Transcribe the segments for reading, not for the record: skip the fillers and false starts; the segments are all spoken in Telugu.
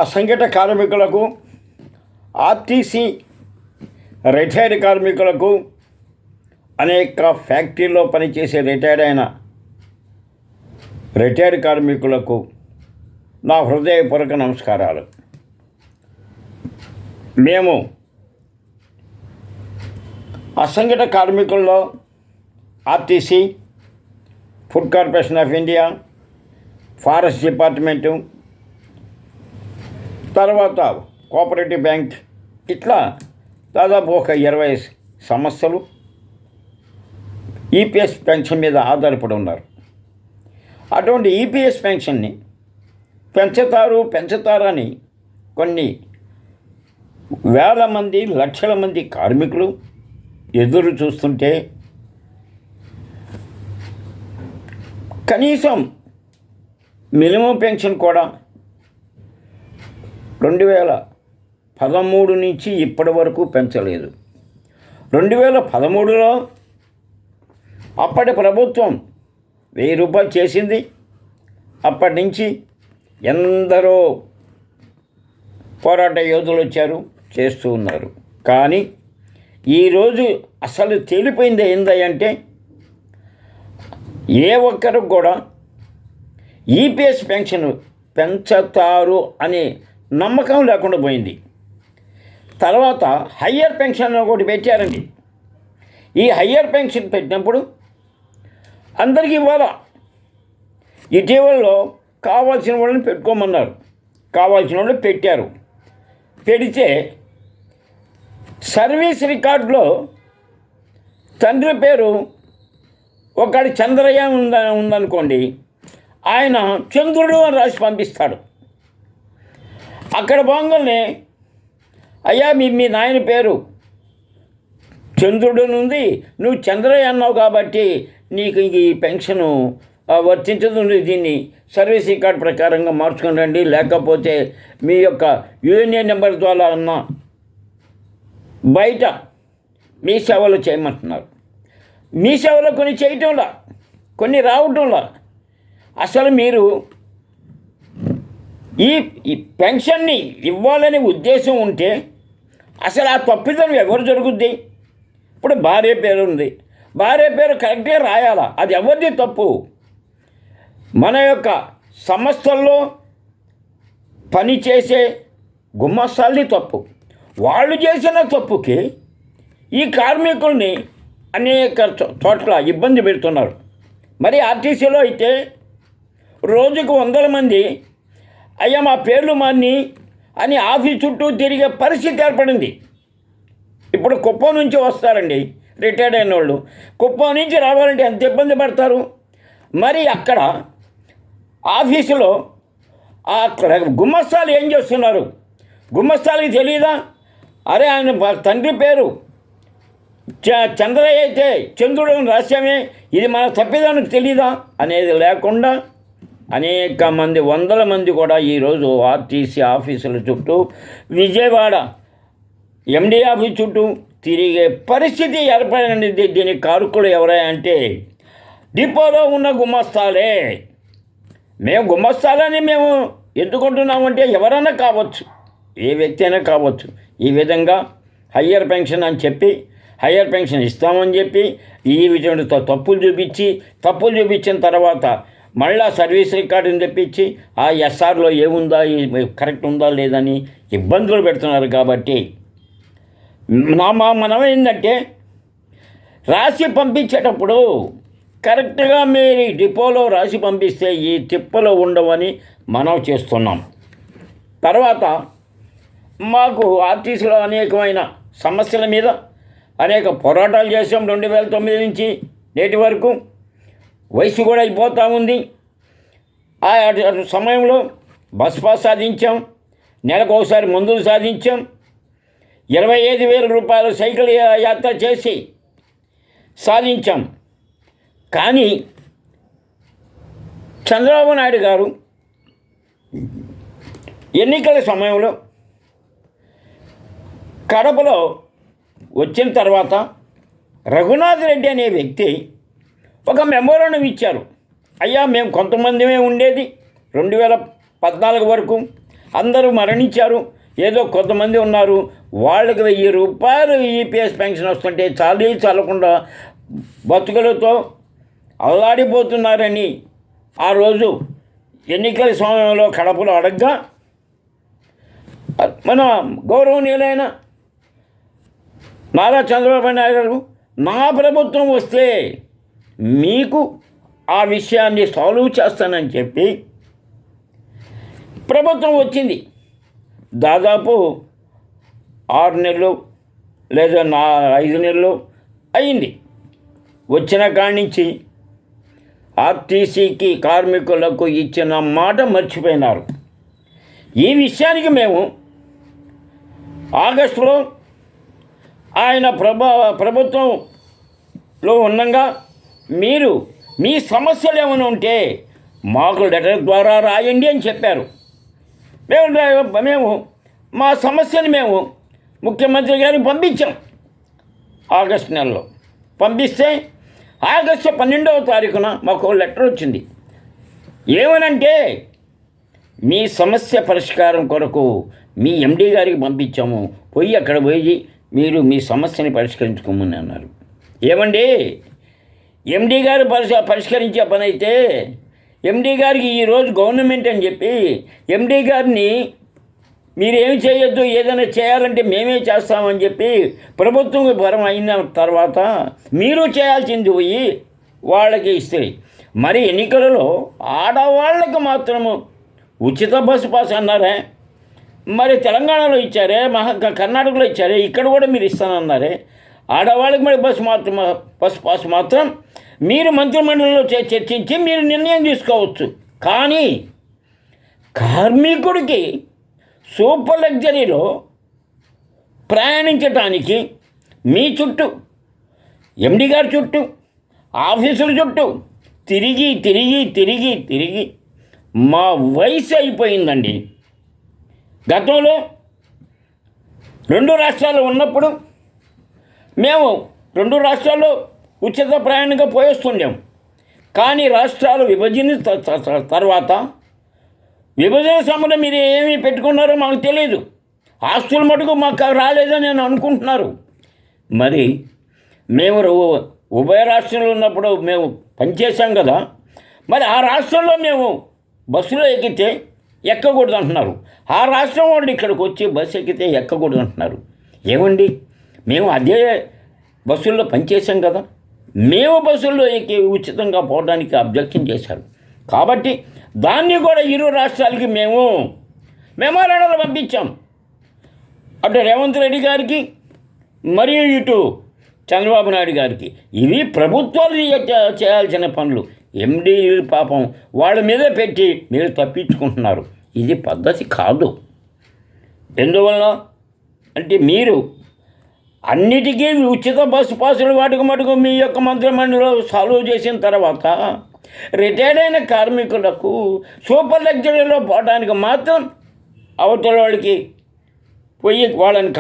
అసంఘటిత కార్మికులకు, ఆర్టీసీ రిటైర్డ్ కార్మికులకు, అనేక ఫ్యాక్టరీలో పనిచేసే రిటైర్డ్ కార్మికులకు నా హృదయపూర్వక నమస్కారాలు. మేము అసంఘటిత కార్మికుల్లో RTC, food corporation of India, forest department, తర్వాత కోఆపరేటివ్ బ్యాంక్, ఇట్లా దాదాపు ఒక 20 సంస్థలు ఈపీఎస్ పెన్షన్ మీద ఆధారపడి ఉన్నారు. అటువంటి ఈపీఎస్ పెన్షన్ని పెంచుతారని కొన్ని వేల మంది, లక్షల మంది కార్మికులు ఎదురు చూస్తుంటే కనీసం మినిమం పెన్షన్ కూడా 2013 నుంచి ఇప్పటి వరకు పెంచలేదు. 2013లో అప్పటి ప్రభుత్వం 1000 రూపాయలు చేసింది. అప్పటి నుంచి ఎందరో పోరాట యోధులు వచ్చారు, చేస్తూ ఉన్నారు. కానీ ఈరోజు అసలు తేలిపోయింది ఏందంటే ఏ ఒక్కరు కూడా ఈపీఎస్ పెన్షన్ పెంచుతారు అనే నమ్మకం లేకుండా పోయింది. తర్వాత హయ్యర్ పెన్షన్ ఒకటి పెట్టారండి. ఈ హయ్యర్ పెన్షన్ పెట్టినప్పుడు అందరికీ ఇవ్వాలా. ఇటీవలలో కావాల్సిన వాళ్ళని పెట్టుకోమన్నారు. కావాల్సిన వాళ్ళు పెట్టారు. పెడితే సర్వీస్ రికార్డులో తండ్రి పేరు ఒకటి చంద్రయ్య ఉందనుకోండి, ఆయన చంద్రుడు అని రాసి పంపిస్తాడు. అక్కడ బాగానే అయ్యా మీ నాయన పేరు చంద్రుడు ఉంది, నువ్వు చంద్రయ్య అన్నావు కాబట్టి నీకు ఈ పెన్షను వర్తించదు, దీన్ని సర్వీస్ రికార్డ్ ప్రకారంగా మార్చుకొని రండి, లేకపోతే మీ యొక్క యూనియన్ నెంబర్ ద్వారా అన్న బయట మీ సేవలు చేయమంటున్నారు. మీ సేవలో కొన్ని చేయటంలా, కొన్ని రావటంలా. అసలు మీరు ఈ పెన్షన్ని ఇవ్వాలనే ఉద్దేశం ఉంటే అసలు ఆ తప్పిదనం ఎవరు జరుగుద్ది? ఇప్పుడు భార్య పేరు ఉంది, భార్య పేరు కరెక్ట్గా రాయాలా, అది ఎవరిది తప్పు? మన యొక్క సంస్థల్లో పనిచేసే గుమ్మస్తాల్ని తప్పు. వాళ్ళు చేసిన తప్పుకి ఈ కార్మికుల్ని అనేక చోట్ల ఇబ్బంది పెడుతున్నారు. మరి ఆర్టీసీలో అయితే రోజుకు 100 మంది అయ్యా మా పేర్లు మాని అని ఆఫీస్ చుట్టూ తిరిగే పరిస్థితి ఏర్పడింది. ఇప్పుడు కుప్పం నుంచి వస్తారండి రిటైర్డ్ అయిన వాళ్ళు. కుప్పం నుంచి రావాలంటే ఎంత ఇబ్బంది పడతారు. మరి అక్కడ ఆఫీసులో అక్కడ గుమ్మస్తాలు ఏం చేస్తున్నారు? గుమ్మస్తాలకి తెలియదా? అరే ఆయన తండ్రి పేరు చంద్రయ్య అయితే చంద్రుడు రాశామే, ఇది మన తప్పిదానికి తెలీదా అనేది లేకుండా అనేక మంది, 100 మంది కూడా ఈరోజు ఆర్టీసీ ఆఫీసుల చుట్టూ, విజయవాడ ఎండి ఆఫీస్ చుట్టూ తిరిగే పరిస్థితి ఏర్పడింది. దీనికి కారకులు ఎవరై అంటే డిపోలో ఉన్న గుమస్తాలే. మేము గుమస్తాలని మేము ఎందుకుంటున్నామంటే ఎవరైనా కావచ్చు, ఏ వ్యక్తి అయినా కావచ్చు. ఈ విధంగా హయ్యర్ పెన్షన్ అని చెప్పి, హయ్యర్ పెన్షన్ ఇస్తామని చెప్పి ఈ విధంగా తప్పులు చూపించిన తర్వాత మళ్ళా సర్వీస్ రికార్డుని తెప్పించి ఆ ఎస్ఆర్లో ఏముందా, కరెక్ట్ ఉందా లేదని ఇబ్బందులు పెడుతున్నారు. కాబట్టి మనం ఏంటంటే రాసి పంపించేటప్పుడు కరెక్ట్గా మీరు డిపోలో రాసి పంపిస్తే ఈ తిప్పలు ఉండవని మనం చేస్తున్నాం. తర్వాత మాకు ఆర్టీసీలో అనేకమైన సమస్యల మీద అనేక పోరాటాలు చేసాం. 2009 నుంచి నేటి వరకు వయసు కూడా అయిపోతూ ఉంది. ఆ సమయంలో బస్ పాస్ సాధించాం, నెలకు ఒకసారి మందులు సాధించాం, 25,000 రూపాయలు సైకిల్ యాత్ర చేసి సాధించాం. కానీ చంద్రబాబు నాయుడు గారు ఎన్నికల సమయంలో కడపలో వచ్చిన తర్వాత రఘునాథ్ రెడ్డి అనే వ్యక్తి ఒక మెమోరాండం ఇచ్చారు. అయ్యా మేము కొంతమందిమే ఉండేది 2014 వరకు, అందరూ మరణించారు. ఏదో కొంతమంది ఉన్నారు, వాళ్ళకి 1000 రూపాయలు ఈపీఎస్ పెన్షన్ వస్తుంటే చాలకుండా బతుకులతో అల్లాడిపోతున్నారని ఆ రోజు ఎన్నికల సమయంలో కడపలో అడగ్గా మన గౌరవనీయులైన నారా చంద్రబాబు నాయుడు గారు, నా ప్రభుత్వం వస్తే మీకు ఆ విషయాన్ని సాల్వ్ చేస్తానని చెప్పి ప్రభుత్వం వచ్చింది. దాదాపు 6 నెలలు లేదా 5 నెలలు అయింది. వచ్చిన కాడి నుంచి ఆర్టీసీకి కార్మికులకు ఇచ్చిన మాట మర్చిపోయినారు. ఈ విషయానికి మేము ఆగస్టులో ఆయన ప్రభుత్వంలో ఉండగా మీరు మీ సమస్యలు ఏమైనా ఉంటే మాకు లెటర్ ద్వారా రాయండి అని చెప్పారు. మేము మా సమస్యను మేము ముఖ్యమంత్రి గారికి పంపించాం. ఆగస్టు నెలలో పంపిస్తే ఆగస్టు 12వ తారీఖున మాకు లెటర్ వచ్చింది. ఏమనంటే, మీ సమస్య పరిష్కారం కొరకు మీ ఎండీ గారికి పంపించాము, అక్కడ పోయి మీరు మీ సమస్యని పరిష్కరించుకోమని అన్నారు. ఏమండి, ఎండీ గారు పరిష్కరించే పని అయితే ఎండీ గారికి ఈరోజు గవర్నమెంట్ అని చెప్పి ఎండీ గారిని మీరేమి చేయొద్దు, ఏదైనా చేయాలంటే మేమే చేస్తామని చెప్పి ప్రభుత్వం పరం అయిన తర్వాత మీరు చేయాల్సింది పోయి వాళ్ళకి ఇస్తే, మరి ఎన్నికలలో ఆడవాళ్ళకు మాత్రము ఉచిత బస్సు పాస్ అన్నారే, మరి తెలంగాణలో ఇచ్చారే, కర్ణాటకలో ఇచ్చారే, ఇక్కడ కూడా మీరు ఇస్తానన్నారే. ఆడవాళ్ళకి మరి బస్సు పాస్ మాత్రం మీరు మంత్రిమండలిలో చర్చించి మీరు నిర్ణయం తీసుకోవచ్చు. కానీ కార్మికుడికి సూపర్ లగ్జరీలో ప్రయాణించటానికి మీ చుట్టూ, ఎండి గారి చుట్టూ, ఆఫీసుల చుట్టూ తిరిగి తిరిగి తిరిగి తిరిగి మా వయసు అయిపోయిందండి. గతంలో 2 రాష్ట్రాలు ఉన్నప్పుడు మేము 2 రాష్ట్రాల్లో ఉచిత ప్రయాణంగా పోయేస్తుండాం. కానీ రాష్ట్రాలు విభజన తర్వాత విభజన సమయంలో మీరు ఏమి పెట్టుకున్నారో మాకు తెలియదు. ఆస్తులు మటుకు మాకు రాలేదని నేను అనుకుంటున్నారు. మరి మేము ఉభయ రాష్ట్రంలో ఉన్నప్పుడు మేము పనిచేసాం కదా, మరి ఆ రాష్ట్రంలో మేము బస్సులో ఎక్కితే ఎక్కకూడదు అంటున్నారు. ఆ రాష్ట్రం వాళ్ళు ఇక్కడికి వచ్చి బస్సు ఎక్కితే ఎక్కకూడదు అంటున్నారు. ఏమండి, మేము అదే బస్సుల్లో పనిచేసాం కదా, మేము బస్సుల్లో ఎక్కి ఉచితంగా పోవడానికి అబ్జెక్షన్ చేశారు. కాబట్టి దాన్ని కూడా 2 రాష్ట్రాలకి మేము మెమోరాండాలు పంపించాం. అటు రేవంత్ రెడ్డి గారికి మరియు ఇటు చంద్రబాబు నాయుడు గారికి. ఇవి ప్రభుత్వాలు చేయాల్సిన పనులు. ఎండీలు పాపం వాళ్ళ మీదే పెట్టి మీరు తప్పించుకుంటున్నారు. ఇది పద్ధతి కాదు. ఎందువల్ల అంటే మీరు అన్నిటికీ ఉచిత బస్సు పాసులు వాటికి మటుకు మీ యొక్క మంత్రిమండలిలో సాల్వ్ చేసిన తర్వాత రిటైర్డ్ అయిన కార్మికులకు సూపర్ లగ్జరీలో పోవడానికి మాత్రం అవతల వాళ్ళకి పోయి వాళ్ళని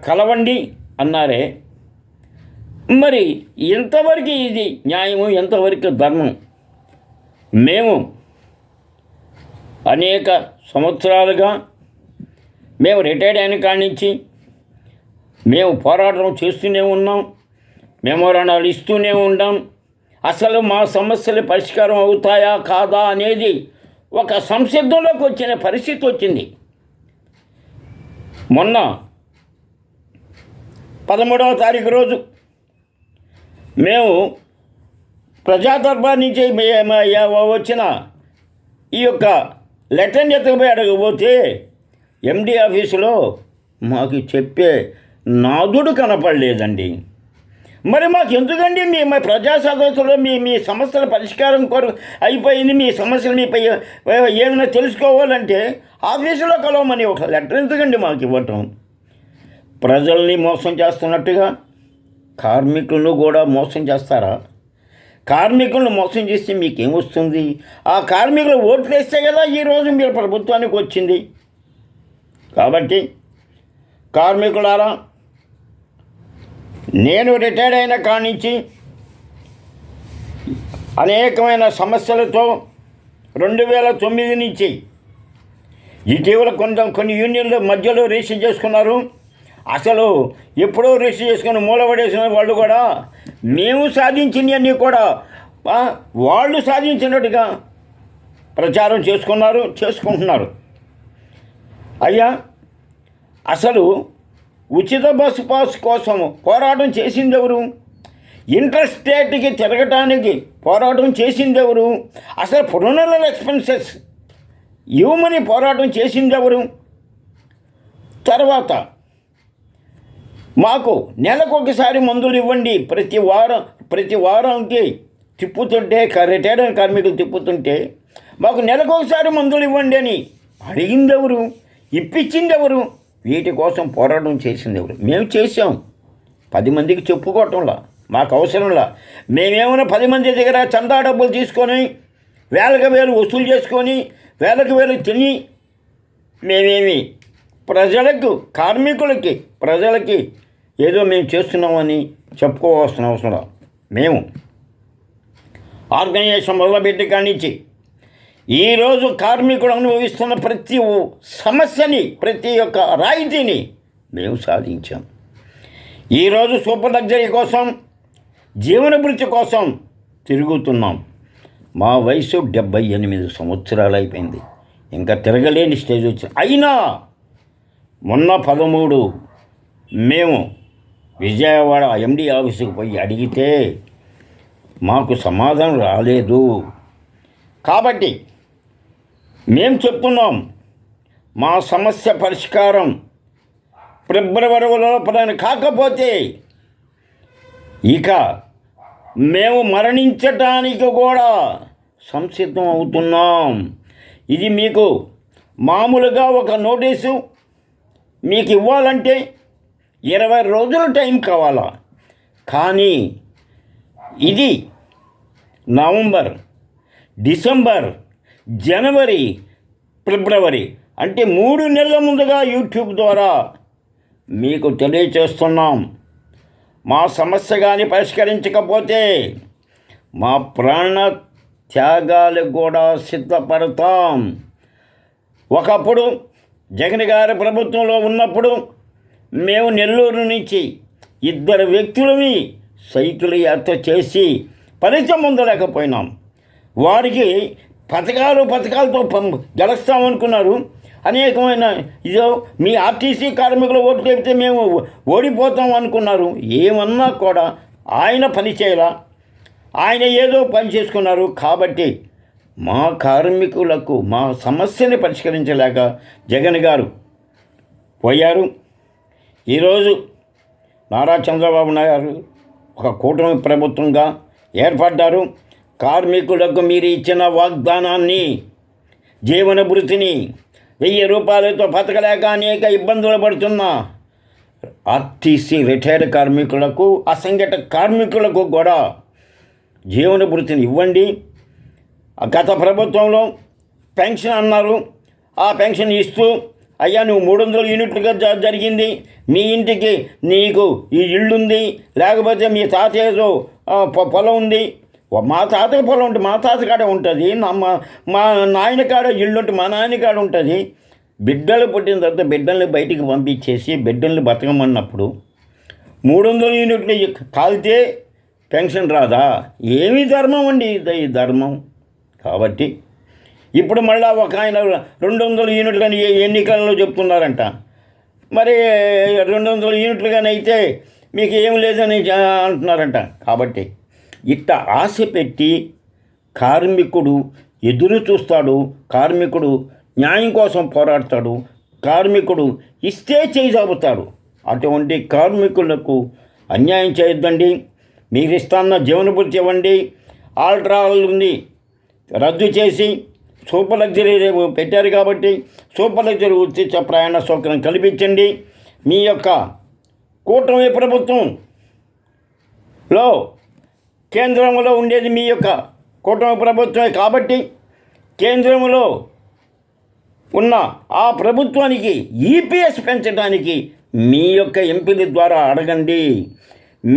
కలవండి అన్నారే. మరి ఎంతవరకు ఇది న్యాయము, ఎంతవరకు ధర్మం? మేము అనేక సంవత్సరాలుగా మేము రిటైర్డ్ అయిన కాడి నుంచి మేము పోరాటం చేస్తూనే ఉన్నాం, మెమోరాండాలు ఇస్తూనే ఉన్నాం. అసలు మా సమస్యలు పరిష్కారం అవుతాయా కాదా అనేది ఒక సంసిద్ధంలోకి వచ్చిన పరిస్థితి వచ్చింది. మొన్న 13వ తారీఖు రోజు మేము ప్రజాదర్బార్ నుంచి వచ్చిన ఈ యొక్క లెటర్ని ఎత్తకపోయి అడగబోతే ఎండి ఆఫీసులో మాకు చెప్పే నాదుడు కనపడలేదండి. మరి మాకు ఎందుకండి మీ ప్రజా సదస్సులో మీ సమస్యల పరిష్కారం కొరకు అయిపోయింది, మీ సమస్యలు మీపై ఏమైనా తెలుసుకోవాలంటే ఆఫీసులో కలవమని ఒక లెటర్ ఎందుకండి మాకు ఇవ్వటం? ప్రజల్ని మోసం చేస్తున్నట్టుగా కార్మికులను కూడా మోసం చేస్తారా? కార్మికులను మోసం చేస్తే మీకేమొస్తుంది? ఆ కార్మికులు ఓట్లు వేస్తే కదా ఈరోజు మీరు ప్రభుత్వానికి వచ్చింది. కాబట్టి కార్మికులారా, నేను రిటైర్డ్ అయిన కాడి నుంచి అనేకమైన సమస్యలతో 2009 నుంచి ఇటీవల కొన్ని యూనియన్ల మధ్యలో రిజిస్టర్ చేసుకున్నారు. అసలు ఎప్పుడో రిజిస్టర్ చేసుకుని మూలపడేసిన వాళ్ళు కూడా మేము సాధించినవన్నీ కూడా వాళ్ళు సాధించినట్టుగా ప్రచారం చేసుకుంటున్నారు. అయ్యా, అసలు ఉచిత బస్సు పాస్ కోసం పోరాటం చేసింది ఎవరు? ఇంటర్ స్టేట్కి తిరగటానికి పోరాటం చేసింది ఎవరు? అసలు ఫునరల్ ఎక్స్పెన్సెస్ ఇవ్వమని పోరాటం చేసింది ఎవరు? తర్వాత మాకు నెలకొకసారి మందులు ఇవ్వండి, ప్రతి వారానికి తిప్పుతుంటే రిటైర్డ్ కార్మికులు తిప్పుతుంటే మాకు నెలకొకసారి మందులు ఇవ్వండి అని అడిగింది ఎవరు? ఇప్పించింది ఎవరు? వీటి కోసం పోరాటం చేసింది ఎవరు? మేము చేసాం. 10 మందికి చెప్పుకోవటంలా, మాకు అవసరంలా. మేమేమైనా 10 మంది దగ్గర చందా డబ్బులు తీసుకొని వేలకు వేలు వసూలు చేసుకొని వేలకు వేలు తిని మేమేమి ప్రజలకి ఏదో మేము చేస్తున్నామని చెప్పుకోవాల్సిన అవసరం. మేము ఆర్గనైజేషన్ మొదలుపెట్టి కానించి ఈరోజు కార్మికుడు అనుభవిస్తున్న ప్రతి సమస్యని, ప్రతి ఒక్క రాయితీని మేము సాధించాం. ఈరోజు సూపర్ లగ్జరీ కోసం, జీవన భృతి కోసం తిరుగుతున్నాం. మా వయసు 78 సంవత్సరాలు అయిపోయింది. ఇంకా తిరగలేని స్టేజ్ వచ్చింది. అయినా మొన్న 13 మేము విజయవాడ ఎండి ఆఫీసుకు పోయి అడిగితే మాకు సమాధానం రాలేదు. కాబట్టి మేము చెప్తున్నాం, మా సమస్య పరిష్కారం ఫిబ్రవరిలో కాకపోతే ఇక మేము మరణించటానికి కూడా సంసిద్ధం అవుతున్నాం. ఇది మీకు మామూలుగా ఒక నోటీసు మీకు ఇవ్వాలంటే 20 రోజుల టైం కావాలా. కానీ ఇది నవంబర్, డిసెంబర్, జనవరి, ఫిబ్రవరి అంటే 3 నెలల ముందుగా యూట్యూబ్ ద్వారా మీకు తెలియచేస్తున్నాం. మా సమస్య కానీ పరిష్కరించకపోతే మా ప్రాణ త్యాగాలకు కూడా సిద్ధపడతాం. ఒకప్పుడు జగన్ గారి ప్రభుత్వంలో ఉన్నప్పుడు మేము నెల్లూరు నుంచి 2 వ్యక్తులని సైకిల్ యాత్ర చేసి ఫలితం పొందలేకపోయినాం. వారికి పథకాలతో గెలుస్తామనుకున్నారు. అనేకమైన ఇదో మీ ఆర్టీసీ కార్మికులు ఓటు చెప్తే మేము ఓడిపోతాం అనుకున్నారు. ఏమన్నా కూడా ఆయన పని చేయాలా, ఆయన ఏదో పని చేసుకున్నారు. కాబట్టి మా కార్మికులకు మా సమస్యని పరిష్కరించలేక జగన్ గారు పోయారు. ఈరోజు నారా చంద్రబాబు నాయుడు ఒక కూటమి ప్రభుత్వంగా ఏర్పడ్డారు. కార్మికులకు మీరు ఇచ్చిన వాగ్దానాన్ని, జీవన భృతిని, 1000 రూపాయలతో బతకలేక అనేక ఇబ్బందులు పడుతున్న ఆర్టీసీ రిటైర్డ్ కార్మికులకు, అసంఘటిత కార్మికులకు కూడా జీవన భృతిని ఇవ్వండి. గత ప్రభుత్వంలో పెన్షన్ అన్నారు. ఆ పెన్షన్ ఇస్తూ అయ్యా నువ్వు 300 యూనిట్లుగా జరిగింది, మీ ఇంటికి నీకు ఈ ఇల్లుంది, లేకపోతే మీ తాతయ్యతో పొలం ఉంది. మా తాతయ్య పొలం ఉంటే మా తాత కాడ ఉంటుంది, మా నాయన కాడ ఇల్లు ఉంటే మా నాయన కాడ ఉంటుంది. బిడ్డలు పుట్టిన తర్వాత బిడ్డల్ని బయటికి పంపించేసి బిడ్డల్ని బతకమన్నప్పుడు 300 యూనిట్లు కాలితే పెన్షన్ రాదా? ఏమి ధర్మం అండి ఈ ధర్మం. కాబట్టి ఇప్పుడు మళ్ళీ ఒక ఆయన 200 యూనిట్లు కానీ ఎన్నికలలో చెప్తున్నారంట. మరి 200 యూనిట్లు కానీ అయితే మీకు ఏం లేదని అంటున్నారంట. కాబట్టి ఇట్ట ఆశ పెట్టి కార్మికుడు ఎదురు చూస్తాడు, కార్మికుడు న్యాయం కోసం పోరాడతాడు, కార్మికుడు ఇస్తే చేయజాబుతాడు. అటువంటి కార్మికులకు అన్యాయం చేయొద్దండి. మీరు ఇస్తాన్న జీవన భృతి ఇవ్వండి. ఆల్ట్రాల్ని రద్దు చేసి సూపర్ లగ్జరీ పెట్టారు కాబట్టి సూపర్ లగ్జరీ ఉచిత ప్రయాణ సౌకర్యం కల్పించండి. మీ యొక్క కూటమి ప్రభుత్వంలో కేంద్రంలో ఉండేది మీ యొక్క కూటమి ప్రభుత్వమే కాబట్టి కేంద్రంలో ఉన్న ఆ ప్రభుత్వానికి ఈపీఎస్ పెంచడానికి మీ యొక్క ఎంపీల ద్వారా అడగండి.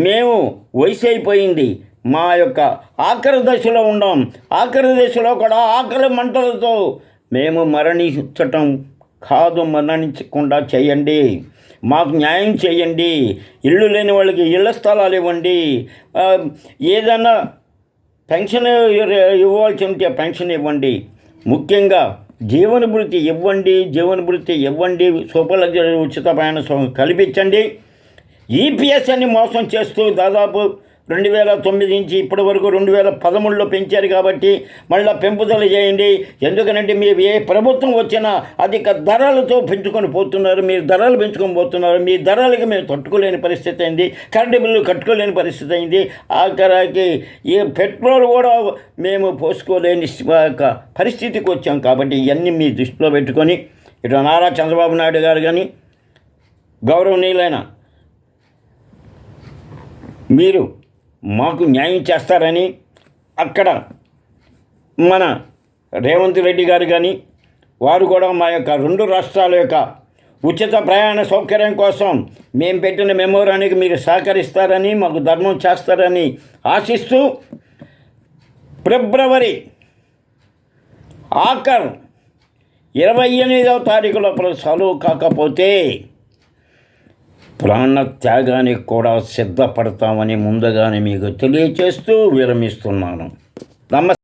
మేము వయసు అయిపోయింది, మా యొక్క ఆఖరి దశలో ఉన్నాం. ఆఖరి దశలో కూడా ఆకలి మంటలతో మేము మరణించటం కాదు మరణించకుండా చేయండి. మాకు న్యాయం చేయండి. ఇళ్ళు లేని వాళ్ళకి ఇళ్ల స్థలాలు ఇవ్వండి. ఏదైనా పెన్షన్ ఇవ్వాల్సి ఉంటే పెన్షన్ ఇవ్వండి. ముఖ్యంగా జీవన భృతి ఇవ్వండి. సూపర్ లగ్జరీ ఉచిత ప్రయాణ కల్పించండి. ఈపీఎస్ అని మోసం చేస్తూ దాదాపు 2009 నుంచి ఇప్పటి వరకు 2013లో పెంచారు కాబట్టి మళ్ళీ పెంపుదల చేయండి. ఎందుకనంటే మీరు ఏ ప్రభుత్వం వచ్చినా అధిక ధరలతో పెంచుకొని పోతున్నారు. మీరు ధరలు పెంచుకొని పోతున్నారు. మీ ధరలకి మేము తట్టుకోలేని పరిస్థితి అయింది. కరెంటు బిల్లు కట్టుకోలేని పరిస్థితి అయింది. ఆఖరికి ఏ పెట్రోల్ కూడా మేము పోసుకోలేని పరిస్థితికి వచ్చాం. కాబట్టి ఇవన్నీ మీ దృష్టిలో పెట్టుకొని ఇటు నారా చంద్రబాబు నాయుడు గారు కానీ గౌరవనీయులైన మీరు మాకు న్యాయం చేస్తారని అక్కడ మన రేవంత్ రెడ్డి గారు కానీ వారు కూడా మా యొక్క 2 రాష్ట్రాల యొక్క ఉచిత ప్రయాణ సౌకర్యం కోసం మేము పెట్టిన మెమోరానికి మీరు సహకరిస్తారని, మాకు ధర్మం చేస్తారని ఆశిస్తూ ఫిబ్రవరి ఆఖరు 28వ తారీఖు లోపల సెలవు కాకపోతే ప్రాణ త్యాగానికి కూడా సిద్ధపడతామని ముందుగానే మీకు తెలియచేస్తూ విరమిస్తున్నాను. నమస్తే.